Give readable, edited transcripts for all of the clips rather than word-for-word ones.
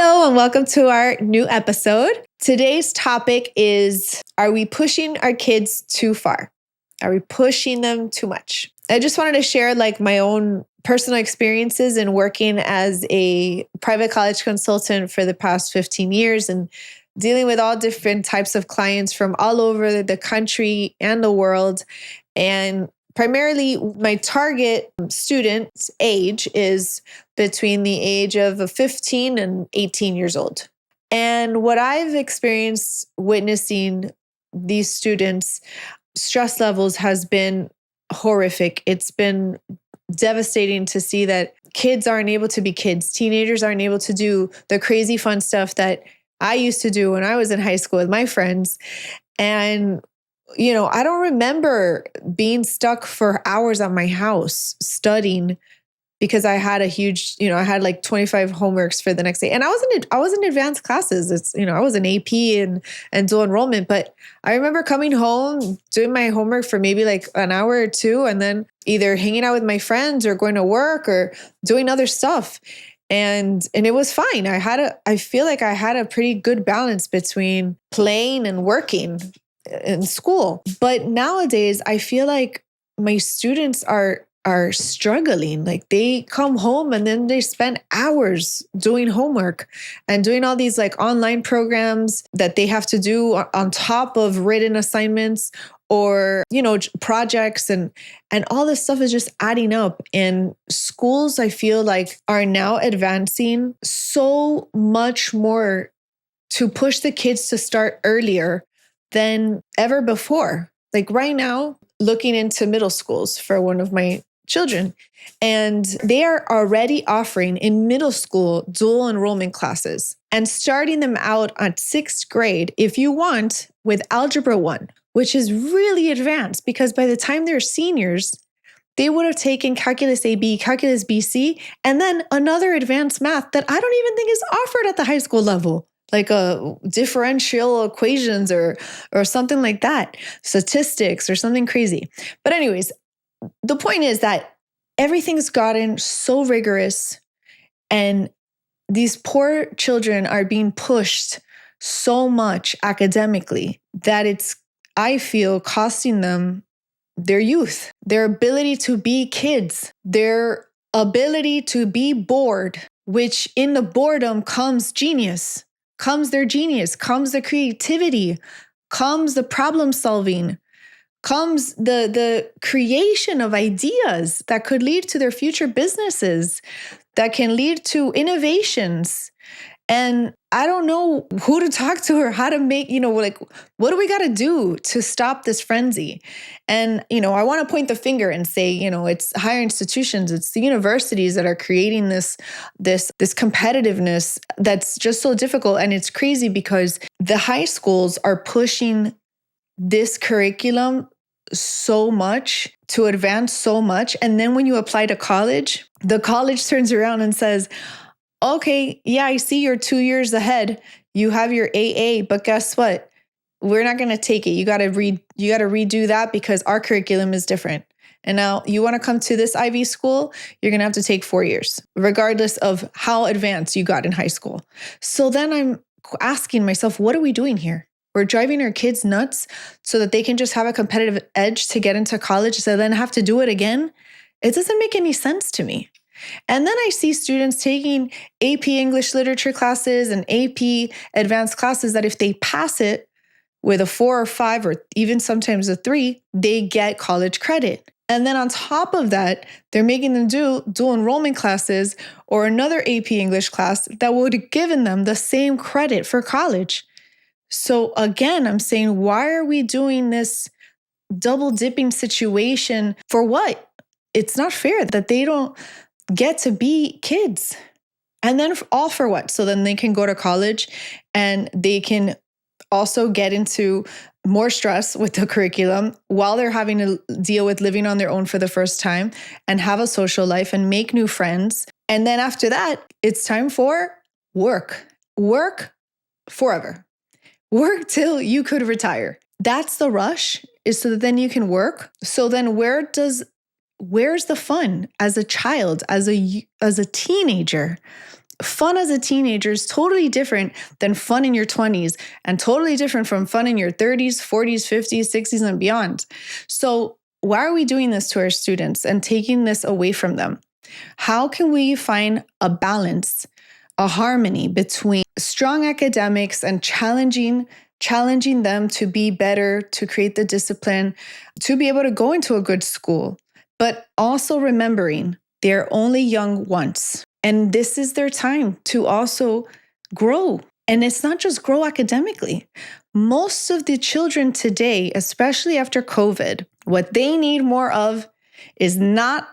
Hello, and welcome to our new episode. Today's topic is, are we pushing our kids too far? Are we pushing them too much? I just wanted to share my own personal experiences in working as a private college consultant for the past 15 years and dealing with all different types of clients from all over the country and the world. And primarily, my target student's age is between the age of 15 and 18 years old. And what I've experienced witnessing these students' stress levels has been horrific. It's been devastating to see that kids aren't able to be kids. Teenagers aren't able to do the crazy fun stuff that I used to do when I was in high school with my friends. And I don't remember being stuck for hours at my house studying because I had a huge, I had 25 homeworks for the next day. And I was in advanced classes. I was in AP and dual enrollment, but I remember coming home, doing my homework for maybe an hour or two, and then either hanging out with my friends or going to work or doing other stuff. And it was fine. I feel like I had a pretty good balance between playing and working in school. But nowadays, I feel like my students are struggling. They come home and then they spend hours doing homework and doing all these online programs that they have to do on top of written assignments or, projects and all this stuff is just adding up. And schools, I feel are now advancing so much more to push the kids to start earlier than ever before. Right now, looking into middle schools for one of my children, and they are already offering in middle school dual enrollment classes and starting them out at sixth grade, if you want, with Algebra 1, which is really advanced because by the time they're seniors, they would have taken Calculus AB, Calculus BC, and then another advanced math that I don't even think is offered at the high school level, like a differential equations or something like that, statistics or something crazy. But anyways, the point is that everything's gotten so rigorous and these poor children are being pushed so much academically that it's, I feel, costing them their youth, their ability to be kids, their ability to be bored, which in the boredom comes genius, comes their genius, comes the creativity, comes the problem solving, comes the creation of ideas that could lead to their future businesses, that can lead to innovations. And I don't know who to talk to or how to make, what do we got to do to stop this frenzy? And, I want to point the finger and say, it's higher institutions, it's the universities that are creating this competitiveness that's just so difficult. And it's crazy because the high schools are pushing this curriculum so much to advance so much. And then when you apply to college, the college turns around and says, okay, yeah, I see you're 2 years ahead. You have your AA, but guess what? We're not going to take it. You got to redo that because our curriculum is different. And now you want to come to this Ivy school, you're going to have to take 4 years, regardless of how advanced you got in high school. So then I'm asking myself, what are we doing here? We're driving our kids nuts so that they can just have a competitive edge to get into college, so then have to do it again. It doesn't make any sense to me. And then I see students taking AP English literature classes and AP advanced classes that if they pass it with a 4 or 5 or even sometimes a 3, they get college credit. And then on top of that, they're making them do dual enrollment classes or another AP English class that would have given them the same credit for college. So again, I'm saying, why are we doing this double dipping situation for what? It's not fair that they don't get to be kids. And then all for what? So then they can go to college and they can also get into more stress with the curriculum while they're having to deal with living on their own for the first time and have a social life and make new friends. And then after that, it's time for work. Work forever. Work till you could retire. That's the rush, is so that then you can work. So then where's the fun as a child, as a teenager? fun as a teenager is totally different than fun in your 20s and totally different from fun in your 30s, 40s, 50s, 60s, and beyond. So why are we doing this to our students and taking this away from them? How can we find a balance, a harmony between strong academics and challenging them to be better, to create the discipline, to be able to go into a good school, but also remembering they're only young once. And this is their time to also grow. And it's not just grow academically. Most of the children today, especially after COVID, what they need more of is not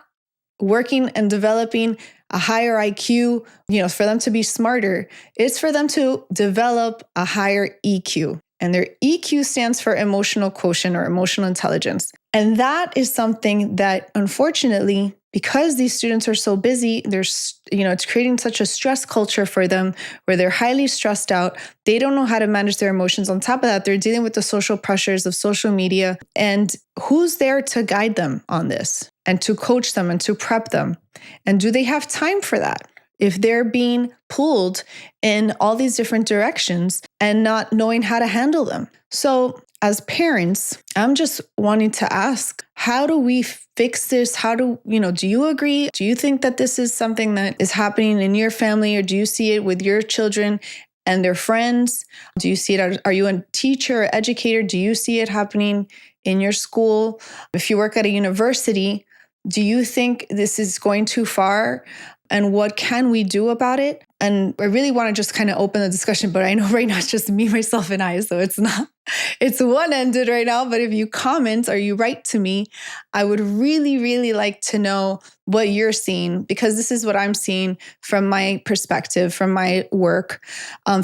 working and developing a higher IQ, for them to be smarter. It's for them to develop a higher EQ. And their EQ stands for emotional quotient or emotional intelligence. And that is something that, unfortunately, because these students are so busy, it's creating such a stress culture for them where they're highly stressed out. They don't know how to manage their emotions. On top of that, they're dealing with the social pressures of social media. And who's there to guide them on this and to coach them and to prep them? And do they have time for that? If they're being pulled in all these different directions and not knowing how to handle them. So as parents, I'm just wanting to ask, how do we fix this? Do you agree? Do you think that this is something that is happening in your family, or do you see it with your children and their friends? Do you see it? Are you a teacher or educator? Do you see it happening in your school? If you work at a university, do you think this is going too far? And what can we do about it? And I really want to just kind of open the discussion, but I know right now it's just me, myself, and I. So it's one-ended right now. But if you comment or you write to me, I would really, really like to know what you're seeing, because this is what I'm seeing from my perspective, from my work,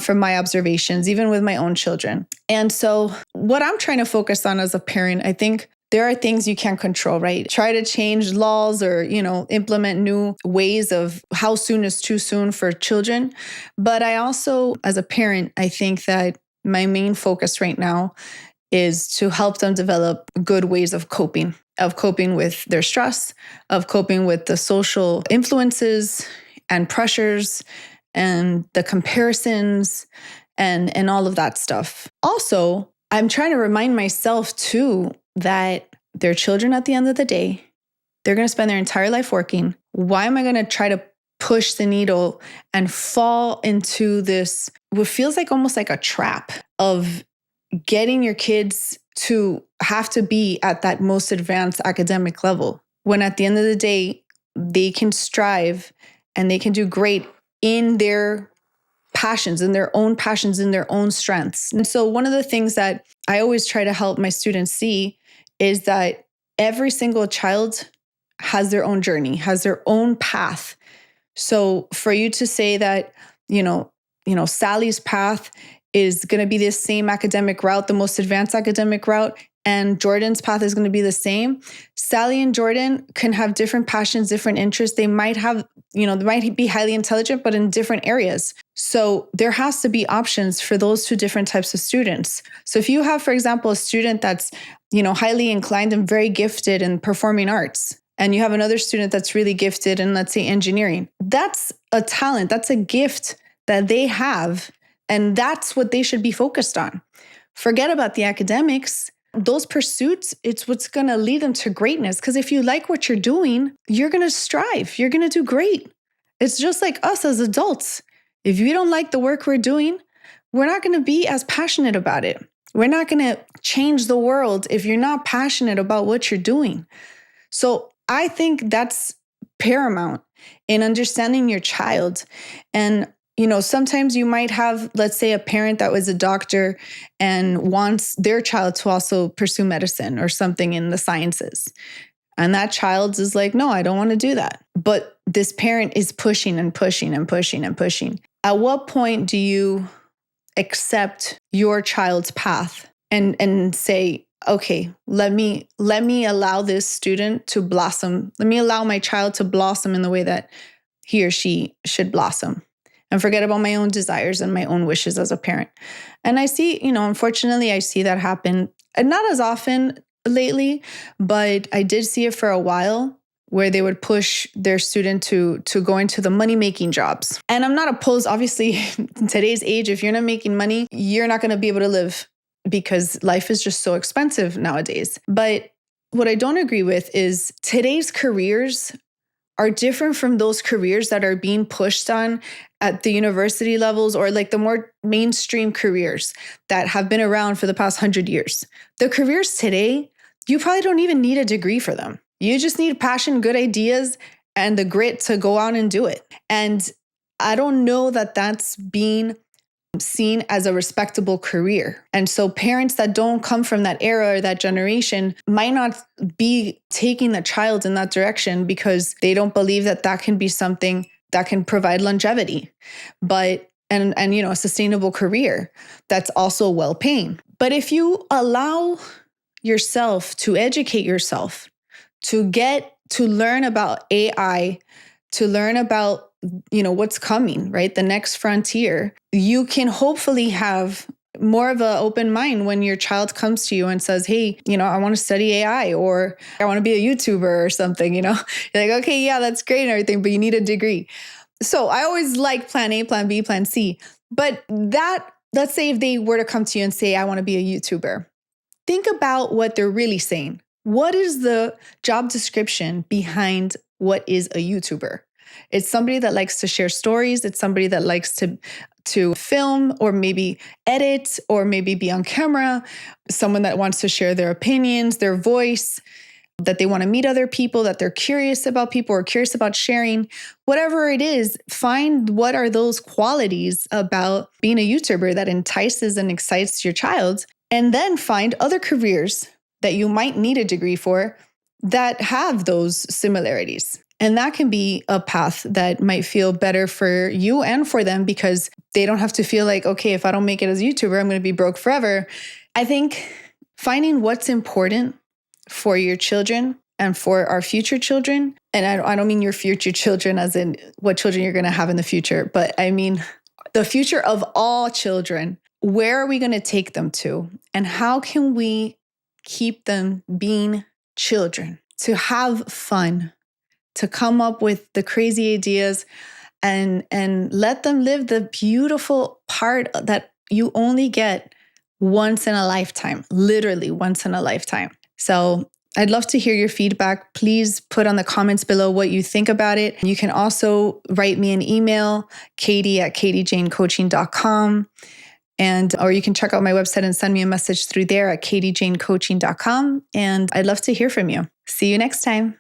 from my observations, even with my own children. And so what I'm trying to focus on as a parent, I think there are things you can't control, right? Try to change laws or, implement new ways of how soon is too soon for children. But I also, as a parent, I think that my main focus right now is to help them develop good ways of coping with their stress, of coping with the social influences and pressures and the comparisons and all of that stuff. Also, I'm trying to remind myself too that they're children at the end of the day. They're going to spend their entire life working. Why am I going to try to push the needle and fall into this, what feels like almost like a trap of getting your kids to have to be at that most advanced academic level, when at the end of the day, they can strive and they can do great in their passions, in their own strengths. And so one of the things that I always try to help my students see is that every single child has their own journey, has their own path. So for you to say that, Sally's path is going to be the same academic route, the most advanced academic route, and Jordan's path is going to be the same. Sally and Jordan can have different passions, different interests. They might have, they might be highly intelligent, but in different areas. So there has to be options for those two different types of students. So if you have, for example, a student that's, highly inclined and very gifted in performing arts, and you have another student that's really gifted in, let's say, engineering, that's a talent, that's a gift that they have, and that's what they should be focused on. Forget about the academics. Those pursuits, it's what's going to lead them to greatness. Because if you like what you're doing, you're going to strive. You're going to do great. It's just like us as adults. If you don't like the work we're doing, we're not going to be as passionate about it. We're not going to change the world if you're not passionate about what you're doing. So I think that's paramount in understanding your child. And sometimes you might have, let's say, a parent that was a doctor and wants their child to also pursue medicine or something in the sciences. And that child is like, no, I don't want to do that. But this parent is pushing and pushing and pushing and pushing. At what point do you accept your child's path and say, okay, let me allow this student to blossom. Let me allow my child to blossom in the way that he or she should blossom, and forget about my own desires and my own wishes as a parent. And I see, unfortunately, I see that happen, and not as often lately, but I did see it for a while where they would push their student to go into the money-making jobs. And I'm not opposed, obviously, in today's age, if you're not making money, you're not going to be able to live because life is just so expensive nowadays. But what I don't agree with is today's careers are different from those careers that are being pushed on at the university levels, or like the more mainstream careers that have been around for the past 100 years. The careers today, you probably don't even need a degree for them. You just need passion, good ideas, and the grit to go out and do it. And I don't know that that's being seen as a respectable career. And so parents that don't come from that era or that generation might not be taking the child in that direction because they don't believe that that can be something that can provide longevity, and a sustainable career that's also well-paying. But if you allow yourself to educate yourself, to learn about AI, to learn about what's coming, right? The next frontier, you can hopefully have more of an open mind when your child comes to you and says, hey, I want to study AI, or I want to be a YouTuber or something, You're like, okay, yeah, that's great and everything, but you need a degree. So I always like plan A, plan B, plan C. But let's say if they were to come to you and say, I want to be a YouTuber, think about what they're really saying. What is the job description behind what is a YouTuber? It's somebody that likes to share stories. It's somebody that likes to film, or maybe edit, or maybe be on camera. Someone that wants to share their opinions, their voice, that they want to meet other people, that they're curious about people or curious about sharing. Whatever it is, find what are those qualities about being a YouTuber that entices and excites your child, and then find other careers that you might need a degree for that have those similarities. And that can be a path that might feel better for you and for them, because they don't have to feel like, okay, if I don't make it as a YouTuber, I'm going to be broke forever. I think finding what's important for your children and for our future children, and I don't mean your future children as in what children you're going to have in the future, but I mean the future of all children. Where are we going to take them to? And how can we keep them being children, to have fun, to come up with the crazy ideas, and let them live the beautiful part that you only get once in a lifetime, literally once in a lifetime. So I'd love to hear your feedback. Please put on the comments below what you think about it. You can also write me an email, katie@katiejanecoaching.com. Or you can check out my website and send me a message through there at katiejanecoaching.com. And I'd love to hear from you. See you next time.